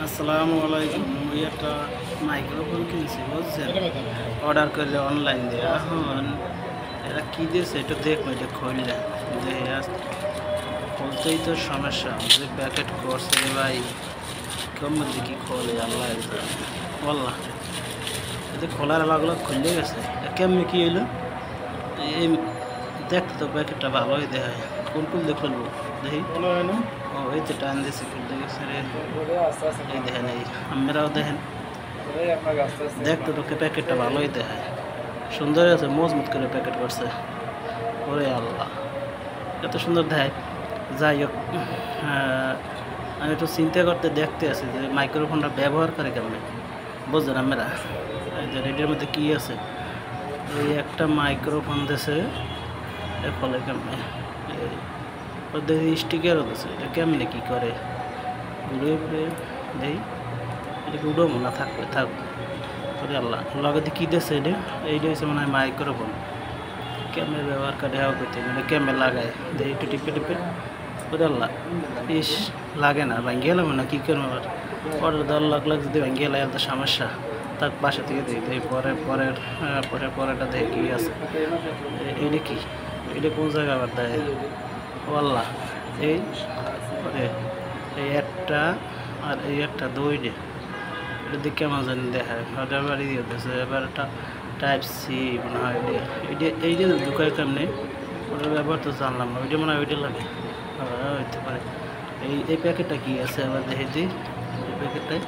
আসসালামু আলাইকুম। ওই একটা মাইক্রোফোন কিনছি বুঝছেন, অর্ডার করলে অনলাইন দিয়ে। এখন এরা কী দিয়েছে এটা দেখবো, এটা খুললে দেখে খুলতেই তো সমস্যা। যে প্যাকেট করছে রে ভাই, কেমন দেখি খোলে আল্লাহ বললাম, এতে খোলার লাগলো খুললে গেছে। কেমনি কী হইলো এই দেখতে তো প্যাকেটটা ভালোই দেখায়। কোন খুলবো দেখি। ও এই তো টান দিয়েছে, খুলতে গেছে রে। এই দেখেন, এই আপনারাও দেখেন, দেখতে তো প্যাকেটটা ভালোই দেখায়, সুন্দর আছে, মজবুত করে প্যাকেট করছে। ওরে আল্লাহ, এত সুন্দর দেখায়। যাই হোক, আমি একটু চিন্তা করতে দেখতে আছি যে মাইক্রোফোনটা ব্যবহার করে কেমন, বুঝলেন আপনারা। এই যে রেডিওর মধ্যে কী আছে, এই একটা মাইক্রোফোন দিয়েছে, এর ফলে কেমনে ওদের স্টিকারও দিয়েছে। এটা কেমনে কী করে ঘুরে ঘুরে দেই, এটা উডো মনে থাকবে থাকবে। ওরে আল্লাহ, লগে কী দিয়েছে এটা, এইটা হচ্ছে মনে হয় মাইক্রোফোন। কেমনে ব্যবহার করে হওয়া করতে, মানে কেমনে লাগায় দেই একটু টিপে টিপে। ওরে আল্লাহ, ইস লাগে না, ভাঙ্গি গেলাম না, কী করবো আবার। পরের 10 লাখ যদি ভাঙ্গি গেলে এত সমস্যা। তার পাশে থেকে দেখি পরেরটা দেখে কী আছে। এইটা কি, এটা কোন জায়গায় আবার দেয়। ও আল্লাহ, এই একটা আর এই একটা দুইটা, এটা দেখে কেমন জানি দেখায়। ওটা বাড়ি দিয়ে দিয়েছে। এবার একটা টাইপ সি মনে হয়, এইটা ঢুকায় কেমনি, ওটার ব্যাপার তো জানলাম না। ওইটা মনে হয় ওইটা লাগে, হইতে পারে। এই প্যাকেটটা কি আছে এবার দেখে দিই। এই প্যাকেটটায়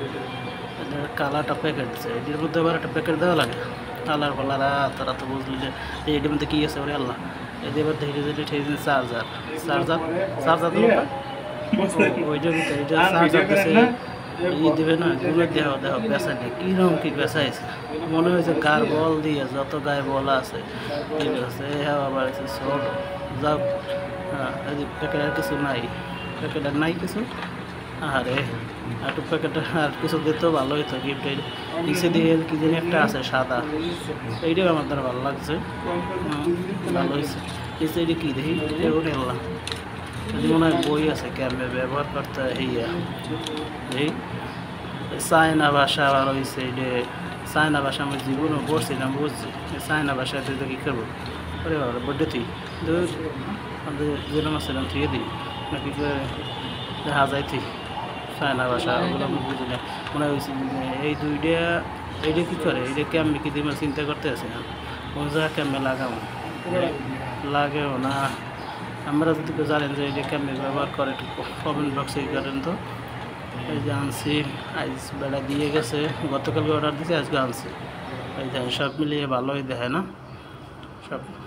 কালারটা প্যাকেট দিচ্ছে, এটির মধ্যে আবার একটা প্যাকেট দেওয়া লাগে কালার ফালার। তারা তো বুঝলি যে এটির মধ্যে কী আছে। ওরে আল্লাহ, এটি এবার দেখে যে চার্জার চার্জার চার্জার তো ওইটার ভিতরে এটা চার্জার দিচ্ছে। দেবে না গুলো দেহ দেহ বেচা নেই, কীরকম কী বেচাইছে মনে হয়েছে। গার বল দিয়ে যত গায়ে বল আছে ঠিক আছে, আবার ছোট যাও। হ্যাঁ, প্যাকেট আর কিছু নাই, প্যাকেট আর নাই কিছু। আরে একটু প্যাকেট আর কিছু দিতেও ভালো হইতো। গিফটের নিচে দিয়ে কি জানি একটা আছে সাদা, এইটাও আমার দ্বারা ভালো লাগছে, ভালো হয়েছে। নিচে এটা কী দেখি, ওটা আল্লাহ, যদি মনে হয় বই আছে কেমনে ব্যবহার করতে। এই চায়না ভাষা আবার হয়েছে। এটা চায়না ভাষা আমি জীবনও পড়ছিলাম, বুঝছি। চায়না ভাষায় তুই তো কী করবো। ওরে বাবা, বড্ডে তুই আমাদের যেরকম আসছিলাম তুই দিই নাকি দেখা যায় তুই চায়না ভাষা, ওগুলো আমি বুঝি না। মনে হয়েছে এই দুইটা, এইটা কী করে, এইটা কেমনি কী দিবে চিন্তা করতে আছি না। কোন জায়গা কেমনে লাগাবো, লাগেও না। আমরা যদি কেউ জানেন যে এটা কেমনি ব্যবহার করে, একটু কমেন্ট বক্সে করেন তো। এই যে আনছি, আজ বেড়া দিয়ে গেছে, গতকালকে অর্ডার দিয়েছি, আজকে আনছি। এই দেখেন, সব মিলিয়ে ভালোই দেখে না,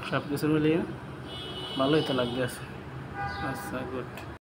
সব কিছু মিলিয়ে ভালোই তো লাগতেছে। আচ্ছা, গুড।